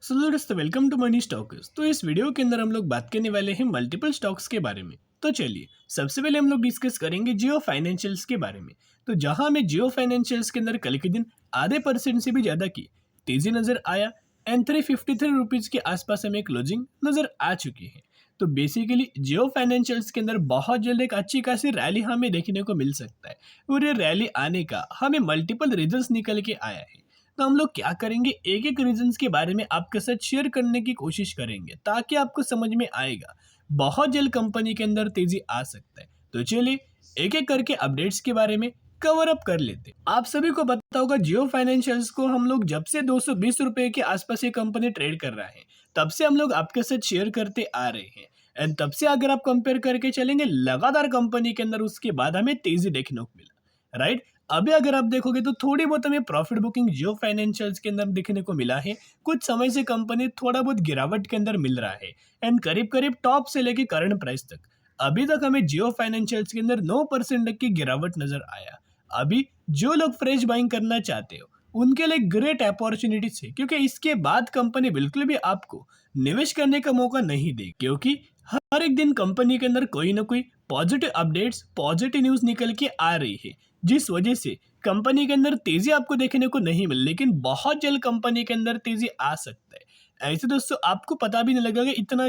सो दोस्तों welcome to money stocks. तो इस वीडियो के अंदर हम लोग बात करने वाले हैं मल्टीपल स्टॉक्स के बारे में। तो चलिए सबसे पहले हम लोग डिस्कस करेंगे जियो फाइनेंशियल्स के बारे में। तो जहां हमें जियो फाइनेंशियल्स के अंदर कल के दिन आधे परसेंट से भी ज़्यादा की तेजी नजर आया एंड 353 रुपीज़ के आसपास हमें क्लोजिंग नजर आ चुकी है। तो बेसिकली जियो फाइनेंशियल्स के अंदर बहुत जल्द एक अच्छी खासी रैली हमें देखने को मिल सकता है और ये रैली आने का हमें मल्टीपल रीजंस निकल के आया है। तो हम लोग क्या करेंगे, एक एक रीजंस के बारे में आपके साथ शेयर करने की कोशिश करेंगे ताकि आपको समझ में आएगा बहुत जल्द कंपनी के अंदर तेजी आ सकता है। तो चलिए एक एक करके अपडेट्स के बारे में कवर अप कर लेते हैं। आप सभी को पता होगा जियो फाइनेंशियल्स को हम लोग जब से 220 रुपए के आसपास ये कंपनी ट्रेड कर रहा है तब से हम लोग आपके साथ शेयर करते आ रहे हैं एंड तब से अगर आप कंपेयर करके चलेंगे लगातार कंपनी के अंदर उसके बाद हमें तेजी देखने को मिला, राइट। अभी अगर आप देखोगे तो थोड़ी बहुत हमें प्रॉफिट बुकिंग जियो फाइनेंशियल्स के अंदर देखने को मिला है। कुछ समय से कंपनी थोड़ा बहुत गिरावट के अंदर मिल रहा है एंड करीब करीब टॉप से लेके करंट प्राइस तक अभी तक हमें जियो फाइनेंशियल्स के अंदर 9% तक की गिरावट नजर आया। अभी जो लोग फ्रेश बाइंग करना चाहते हो उनके लिए ग्रेट अपॉर्चुनिटीज है, क्योंकि इसके बाद कंपनी बिल्कुल भी आपको निवेश करने का मौका नहीं देगी, क्योंकि हर एक दिन कंपनी के अंदर कोई ना कोई पॉजिटिव अपडेट्स पॉजिटिव न्यूज निकल के आ रही है, जिस वजह से कंपनी के अंदर तेजी आपको देखने को नहीं मिल, लेकिन बहुत जल्द कंपनी के अंदर तेजी आ सकता है। ऐसे दोस्तों आपको पता भी नहीं लगेगा इतना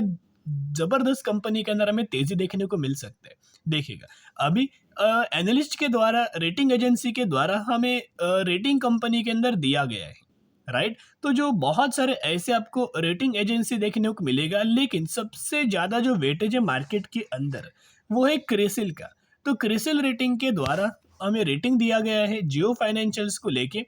जबरदस्त कंपनी के अंदर हमें तेजी देखने को मिल सकता है। देखिएगा अभी एनालिस्ट के द्वारा रेटिंग एजेंसी के द्वारा हमें रेटिंग कंपनी के अंदर दिया गया है, राइट। तो जो बहुत सारे ऐसे आपको रेटिंग एजेंसी देखने को मिलेगा, लेकिन सबसे ज़्यादा जो वेटेज है मार्केट के अंदर वो है क्रिसिल का। तो क्रिसिल रेटिंग के द्वारा हमें रेटिंग दिया गया है जियो फाइनेंशियल्स को लेके।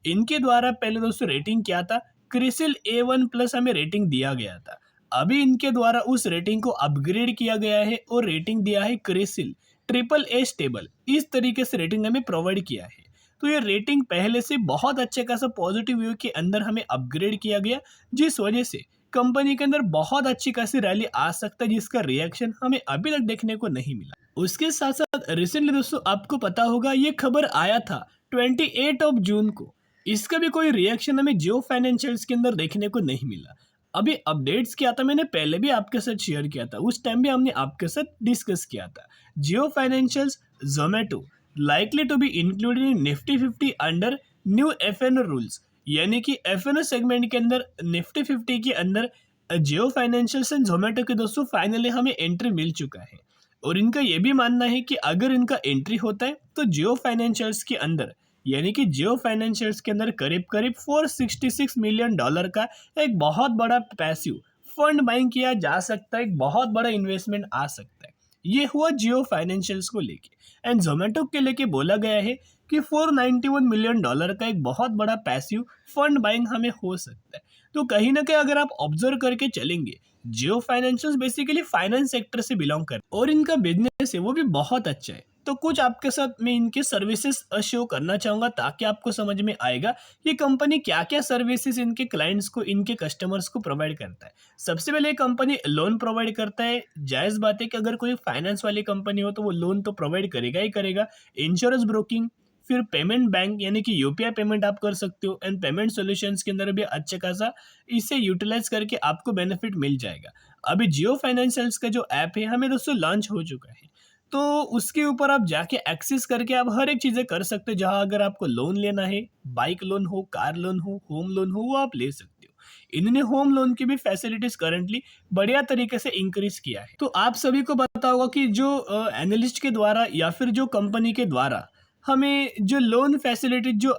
इनके द्वारा पहले दोस्तों रेटिंग क्या था, क्रिसिल A1+ हमें रेटिंग दिया गया था। अभी इनके द्वारा उस रेटिंग को अपग्रेड किया गया है और रेटिंग दिया है क्रिसिल AAA स्टेबल। इस तरीके से रेटिंग हमें प्रोवाइड किया है। तो ये रेटिंग पहले से बहुत अच्छे खासा पॉजिटिव व्यू के अंदर हमें अपग्रेड किया गया, जिस वजह से कंपनी के अंदर बहुत अच्छी खासी रैली आ सकता है, जिसका रिएक्शन हमें अभी तक देखने को नहीं मिला। उसके साथ साथ रिसेंटली दोस्तों आपको पता होगा ये खबर आया था 28 जून को। इसका भी कोई रिएक्शन हमें जियो फाइनेंशियल्स के अंदर देखने को नहीं मिला। अभी अपडेट्स क्या था मैंने पहले भी आपके साथ शेयर किया था, उस टाइम भी हमने आपके साथ डिस्कस किया था। Jio financials Zomato likely to be included in Nifty 50 under new FNO rules, यानी कि एफएनओ सेगमेंट के अंदर निफ्टी 50 के अंदर जियो फाइनेंशियल्स एंड जोमेटो के दोस्तों फाइनली हमें एंट्री मिल चुका है। और इनका ये भी मानना है कि अगर इनका एंट्री होता है तो जियो फाइनेंशियल्स के अंदर, यानी कि जियो फाइनेंशियल्स के अंदर करीब करीब $466 मिलियन का एक बहुत बड़ा पैसिव फंड बाइंग किया जा सकता है, एक बहुत बड़ा इन्वेस्टमेंट आ सकता है। ये हुआ जियो फाइनेंशियल्स को लेके। एंड जोमेटो के लेके बोला गया है कि $491 मिलियन का एक बहुत बड़ा पैसिव फंड बाइंग हमें हो सकता है। तो कहीं ना कहीं अगर आप ऑब्जर्व करके चलेंगे, जियो फाइनेंशियल्स बेसिकली फाइनेंस सेक्टर से बिलोंग कर और इनका बिजनेस है वो भी बहुत अच्छा है। तो कुछ आपके साथ मैं इनके सर्विसेज शो करना चाहूंगा ताकि आपको समझ में आएगा ये कंपनी क्या क्या सर्विसेज इनके क्लाइंट्स को, इनके कस्टमर्स को प्रोवाइड करता है। सबसे पहले कंपनी लोन प्रोवाइड करता है। जायज़ बात है कि अगर कोई फाइनेंस वाली कंपनी हो तो वो लोन तो प्रोवाइड करेगा ही करेगा। इंश्योरेंस ब्रोकिंग, फिर पेमेंट बैंक यानी कि यूपीआई पेमेंट आप कर सकते हो एंड पेमेंट सॉल्यूशंस के अंदर भी अच्छा खासा इसे यूटिलाइज करके आपको बेनिफिट मिल जाएगा। अभी जियो फाइनेंशियल्स का जो ऐप है हमें दोस्तों लॉन्च हो चुका है, तो उसके ऊपर आप जाके एक्सेस करके आप हर एक चीज़ें कर सकते हो। जहाँ अगर आपको लोन लेना है, बाइक लोन हो, कार लोन हो, होम लोन हो, वो आप ले सकते हो। इन्होंने होम लोन की भी फैसिलिटीज करंटली बढ़िया तरीके से इंक्रीज किया है। तो आप सभी को पता होगा कि जो एनालिस्ट के द्वारा या फिर जो कंपनी के द्वारा हमें जो लोन फैसिलिटी जो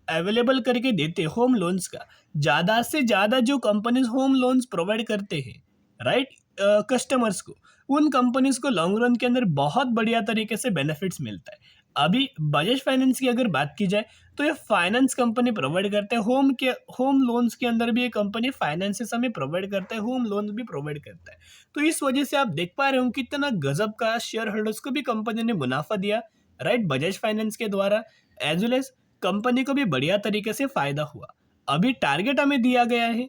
अवेलेबल करके देते हैं होम लोन्स का, ज़्यादा से ज़्यादा जो कंपनीज होम लोन्स प्रोवाइड करते हैं, राइट, कस्टमर्स को, उन कंपनीज को लॉन्ग रन के अंदर बहुत बढ़िया तरीके से बेनिफिट्स मिलता है। अभी बजाज फाइनेंस की अगर बात की जाए तो ये फाइनेंस कंपनी प्रोवाइड करते हैं। होम लोन्स के अंदर भी ये कंपनी फाइनेंसेस हमें प्रोवाइड करता है, होम लोन भी प्रोवाइड करता है। तो इस वजह से आप देख पा रहे हो कितना गजब का शेयर होल्डर्स को भी कंपनी ने मुनाफा दिया, राइट, बजाज फाइनेंस के द्वारा, एज वेल एज कंपनी को भी बढ़िया तरीके से फायदा हुआ। अभी टारगेट हमें दिया गया है,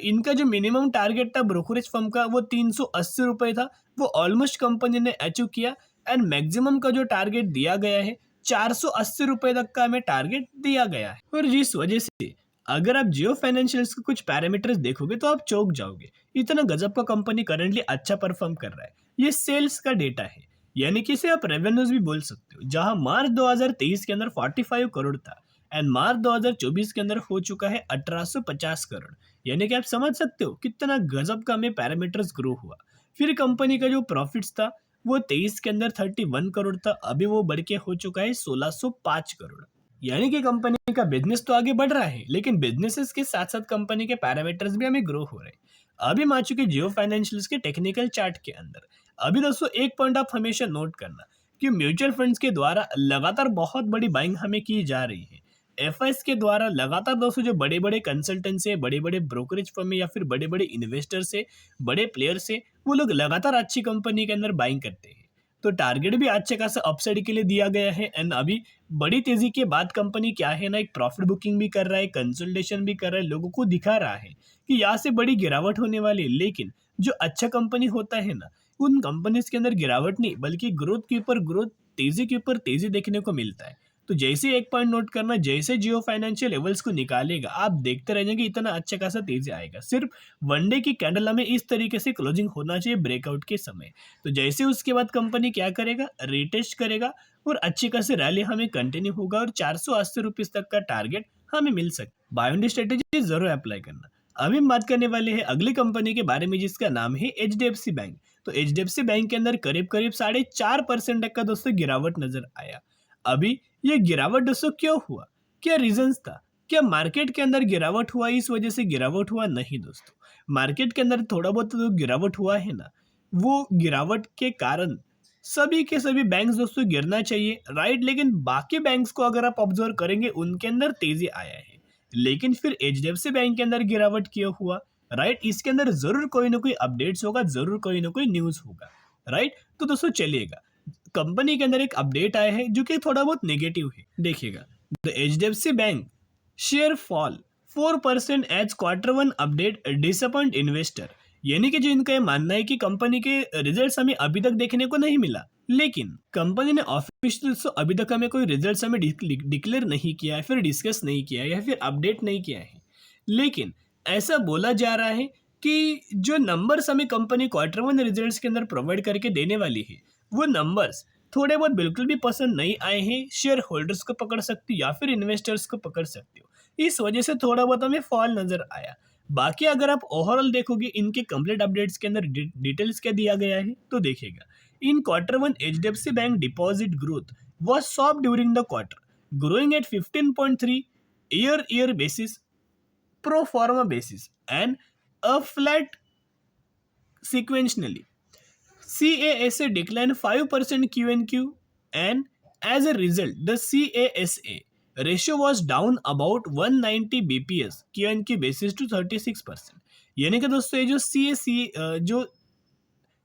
इनका जो मिनिमम टारगेट था ब्रोकरेज फर्म का वो 380 रुपये था, वो ऑलमोस्ट कंपनी ने अचीव किया। एंड मैक्सिमम का जो टारगेट दिया गया है 480 रुपये तक का हमें टारगेट दिया गया है। और जिस वजह से अगर आप जियो फाइनेंशियल्स के कुछ पैरामीटर्स देखोगे तो आप चौंक जाओगे। इतना गजब का कंपनी करंटली अच्छा परफॉर्म कर रहा है। ये सेल्स का डेटा है, यानी कि इसे आप रेवेन्यूज भी बोल सकते हो, जहां मार्च 2023 के अंदर 45 करोड़ था एंड मार्च 2024 के अंदर हो चुका है 1850 करोड़। यानी कि आप समझ सकते हो कितना गजब का में पैरामीटर्स ग्रो हुआ। फिर कंपनी का जो प्रॉफिट्स था वो 23 के अंदर 31 करोड़ था, अभी वो बढ़ के हो चुका है 1605 करोड़। यानी कि कंपनी का बिजनेस तो आगे बढ़ रहा है, लेकिन बिजनेसेस के साथ साथ कंपनी के पैरामीटर्स भी हमें ग्रो हो रहे हैं। अभी हम आ चुके जियो फाइनेंशियल्स के टेक्निकल चार्ट के अंदर। अभी दोस्तों एक पॉइंट आप हमेशा नोट करना कि म्यूचुअल फंड्स के द्वारा लगातार बहुत बड़ी बाइंग हमें की जा रही है। एफआईएस के द्वारा लगातार दोस्तों जो बड़े बड़े कंसल्टेंट्स है, बड़े बड़े ब्रोकरेज फर्म है या फिर बड़े बड़े इन्वेस्टर्स है, बड़े प्लेयर्स है, वो लोग लगातार अच्छी कंपनी के अंदर बाइंग करते हैं। तो टारगेट भी अच्छे खासा अपसाइड के लिए दिया गया है एंड अभी बड़ी तेजी के बाद कंपनी क्या है ना, एक प्रॉफिट बुकिंग भी कर रहा है, कंसोलिडेशन भी कर रहा है, लोगों को दिखा रहा है कि यहाँ से बड़ी गिरावट होने वाली है। लेकिन जो अच्छा कंपनी होता है ना, उन कंपनीज के अंदर गिरावट नहीं बल्कि ग्रोथ के ऊपर ग्रोथ, तेजी के ऊपर तेजी देखने को मिलता है। तो जैसे एक पॉइंट नोट करना, जैसे जियो फाइनेंशियल लेवल्स को निकालेगा आप देखते रह जाएंगे इतना अच्छा खासा तेजी आएगा। सिर्फ वनडे की कैंडल हमें इस तरीके से क्लोजिंग होना चाहिए ब्रेकआउट के समय। तो जैसे उसके बाद कंपनी क्या करेगा, रिटेस्ट करेगा और अच्छी खासी रैली हमें कंटिन्यू होगा और 480 रुपीज तक का टारगेट हमें मिल सकता। बाय ऑन डी स्ट्रेटेजी जरूर अप्लाई करना। अभी हम बात करने वाले हैं अगली कंपनी के बारे में जिसका नाम है एचडीएफसी बैंक। तो एचडीएफसी बैंक के अंदर करीब करीब 4.5% तक का दोस्तों गिरावट नजर आया। अभी ये गिरावट दोस्तों क्यों हुआ, क्या रीजंस था, क्या मार्केट के अंदर गिरावट हुआ इस वजह से गिरावट हुआ? नहीं दोस्तों, मार्केट के अंदर थोड़ा बहुत जो गिरावट हुआ है ना, वो गिरावट के कारण सभी के सभी बैंक्स दोस्तों गिरना चाहिए, राइट। लेकिन बाकी बैंक्स को अगर आप ऑब्जर्व करेंगे उनके अंदर तेजी आया है, लेकिन फिर एचडीएफसी बैंक के अंदर गिरावट क्यों हुआ, राइट। इसके अंदर जरूर कोई ना कोई अपडेट्स होगा, जरूर कोई ना कोई न्यूज होगा, राइट। तो दोस्तों चलिएगा, कंपनी के अंदर एक अपडेट आया है जो कि थोड़ा बहुत नेगेटिव है। देखिएगा, the HDFC bank share fall 4% as quarter 1 update disappoint investor. यानी कि जो इनका ये मानना है कि कंपनी के रिजल्ट्स हमें अभी तक देखने को नहीं मिला, लेकिन कंपनी ने ऑफिशियल अभी तक हमें कोई रिजल्ट्स हमें डिक्लेयर नहीं किया है, फिर डिस्कस नहीं किया है या फिर अपडेट नहीं किया है। लेकिन ऐसा बोला जा रहा है कि जो नंबर्स हमें कंपनी क्वार्टर 1 रिजल्ट्स के अंदर प्रोवाइड करके देने वाली है, वो नंबर्स थोड़े बहुत बिल्कुल भी पसंद नहीं आए हैं। शेयर होल्डर्स को पकड़ सकती हो या फिर इन्वेस्टर्स को पकड़ सकते हो, इस वजह से थोड़ा बहुत हमें फॉल नजर आया। बाकी अगर आप ओवरऑल देखोगे इनके कंप्लीट अपडेट्स के अंदर डिटेल्स क्या दिया गया है तो देखिएगा, इन quarter 1 HDFC bank deposit growth was soft during the quarter, growing at 15.3 year basis pro forma basis and a flat sequentially. CASA declined 5% Q&Q, and as a result, the CASA ratio was down about 190 BPS Q&Q basis to 36%। यानी कि दोस्तों ये जो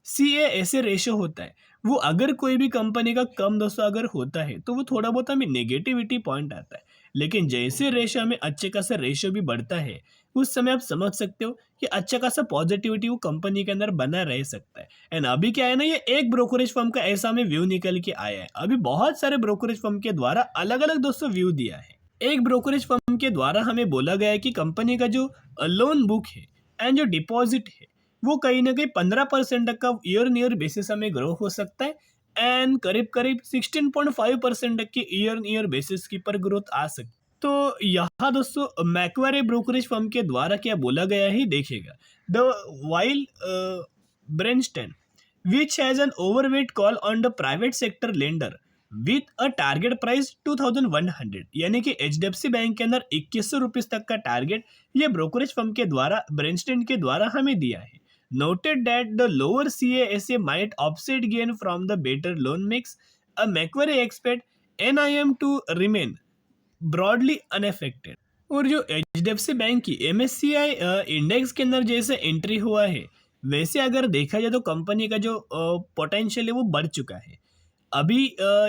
CASA ratio होता है, वो अगर कोई भी कंपनी का कम दोस्तों अगर होता है तो वो थोड़ा बहुत हमें नेगेटिविटी पॉइंट आता है। लेकिन जैसे रेशियो हमें अच्छे खासा रेशियो भी बढ़ता है, उस समय आप समझ सकते हो कि अच्छा खासा पॉजिटिविटी वो कंपनी के अंदर बना रह सकता है। एंड अभी क्या है ना, ये एक ब्रोकरेज फर्म का ऐसा हमें व्यू निकल के आया है। अभी बहुत सारे ब्रोकरेज फर्म के द्वारा अलग अलग दोस्तों व्यू दिया है। एक ब्रोकरेज फर्म के द्वारा हमें बोला गया है कि कंपनी का जो लोन बुक है एंड जो डिपॉजिट है वो कहीं ना कहीं 15% तक का ईयर बेसिस हमें ग्रो हो सकता है एंड करीब करीब 16.5% तक के ईयर बेसिस की पर ग्रोथ आ सकती है। तो यहाँ दोस्तों मैक्वारे ब्रोकरेज फर्म के द्वारा क्या बोला गया है देखिएगा, the while Bernstein which has an overweight call on the private sector lender with a target price 2100। यानी कि एचडीएफसी बैंक के अंदर 2100 रुपीज तक का टारगेट ये ब्रोकरेज फर्म के द्वारा ब्रेनस्टेन के द्वारा हमें दिया है। Noted that the lower CASA might offset gain from the better loan mix. A Macquarie expect NIM to remain broadly unaffected। और जो HDFC बैंक की MSCI इंडेक्स के अंदर जैसे एंट्री हुआ है, वैसे अगर देखा जाए तो कंपनी का जो पोटेंशियल है वो बढ़ चुका है। अभी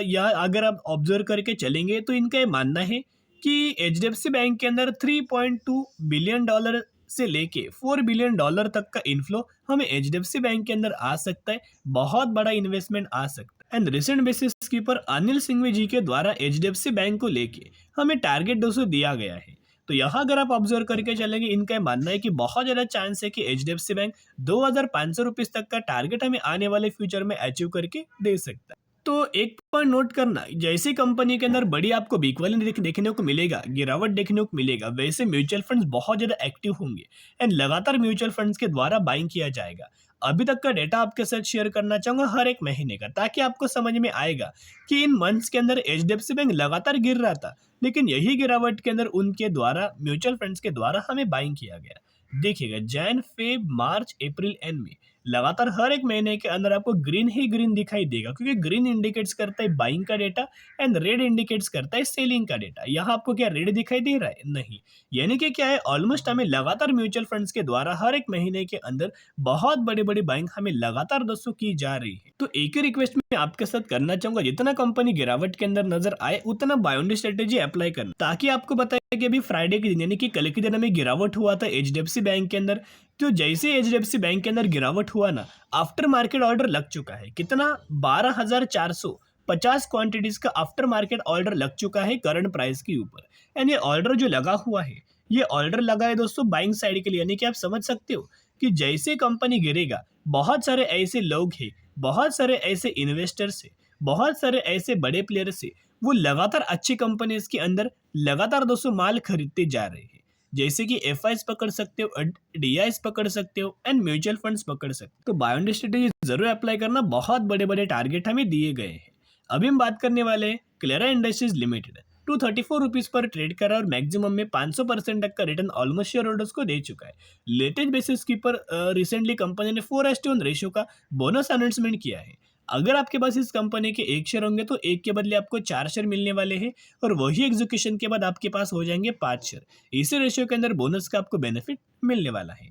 यह अगर आप ऑब्जर्व करके चलेंगे तो इनका ये मानना है कि एचडीएफसी बैंक के अंदर $3.2 बिलियन से लेके $4 बिलियन तक का इनफ्लो हमें एचडीएफसी बैंक के अंदर आ सकता है। बहुत बड़ा इन्वेस्टमेंट आ सकता है। एंड रिसेंट बेसिस के ऊपर अनिल सिंघवी जी के द्वारा एचडीएफसी बैंक को लेके हमें टारगेट 200 दिया गया है। तो यहाँ अगर आप ऑब्जर्व करके चलेंगे, इनका ये मानना है कि बहुत ज़्यादा चांस है कि एचडीएफसी बैंक 2,500 रुपीज़ तक का टारगेट हमें आने वाले फ्यूचर में अचीव करके दे सकता है। तो एक पॉइंट नोट करना, जैसी कंपनी के अंदर बड़ी आपको वीक वाली देखने को मिलेगा, गिरावट देखने को मिलेगा, वैसे म्यूचुअल फंड्स बहुत ज़्यादा एक्टिव होंगे एंड लगातार म्यूचुअल फंड्स के द्वारा बाइंग किया जाएगा। अभी तक का डेटा आपके साथ शेयर करना चाहूँगा हर एक महीने का, ताकि आपको समझ में आएगा कि इन मंथ्स के अंदर एचडीएफसी बैंक लगातार गिर रहा था, लेकिन यही गिरावट के अंदर उनके द्वारा म्यूचुअल फंड्स के द्वारा हमें बाइंग किया गया। देखिएगा, Jan, Feb, March, April and May लगातार हर एक महीने के अंदर आपको ग्रीन ही ग्रीन दिखाई देगा, क्योंकि ग्रीन इंडिकेट्स करता है बाइंग का डेटा एंड रेड इंडिकेट्स करता है सेलिंग का डेटा। यहाँ आपको क्या रेड दिखाई दे रहा है? नहीं। यानी कि क्या है, ऑलमोस्ट हमें लगातार म्यूचुअल फंड्स के द्वारा हर एक महीने के अंदर बहुत बड़ी बड़ी बाइंग हमें लगातार दोस्तों की जा रही है। तो एक ही रिक्वेस्ट मैं आपके साथ करना चाहूंगा, जितना कंपनी गिरावट के अंदर नजर आए उतना बाय ऑन स्ट्रेटेजी अप्लाई करना, ताकि आपको बताया कि अभी फ्राइडे के दिन यानी कि कल के दिन हमें गिरावट हुआ था एचडीएफसी बैंक के अंदर। तो जैसे एचडीएफसी बैंक के अंदर गिरावट हुआ ना, आफ्टर मार्केट ऑर्डर लग चुका है कितना, 12,450 क्वांटिटीज का आफ्टर मार्केट ऑर्डर लग चुका है करंट प्राइस के ऊपर। एंड ये ऑर्डर जो लगा हुआ है, ये ऑर्डर लगा है दोस्तों बाइंग साइड के लिए, यानी कि आप समझ सकते हो कि जैसे कंपनी गिरेगा, बहुत सारे ऐसे लोग हैं, बहुत सारे ऐसे इन्वेस्टर्स हैं, बहुत सारे ऐसे बड़े प्लेयर्स हैं, वो लगातार अच्छी कंपनीज के अंदर लगातार दोस्तों माल खरीदते जा रहे हैं। जैसे कि एफ पकड़ सकते हो, डी पकड़ सकते हो एंड म्यूचुअल फंड्स पकड़ सकते हो। तो बाय ऑन स्ट्रेटेजी जरूर अप्लाई करना, बहुत बड़े बड़े टारगेट हमें दिए गए हैं। अभी हम बात करने वाले हैं क्लेरा इंडस्ट्रीज लिमिटेड। 234 रुपीज़ पर ट्रेड करा और मैक्सिमम में 500% तक का रिटर्न ऑलमोस्ट शेयर होल्डर्स को दे चुका है। लेटेस्ट बेसिस के पर रिसेंटली कंपनी ने 4:1 रेशियो का बोनस अनाउंसमेंट किया है। अगर आपके पास इस कंपनी के 1 शेयर होंगे तो 1 के बदले आपको 4 शेयर मिलने वाले हैं, और वही एग्जीक्यूशन के बाद आपके पास हो जाएंगे 5 शेयर। इसी रेशियो के अंदर बोनस का आपको बेनिफिट मिलने वाला है।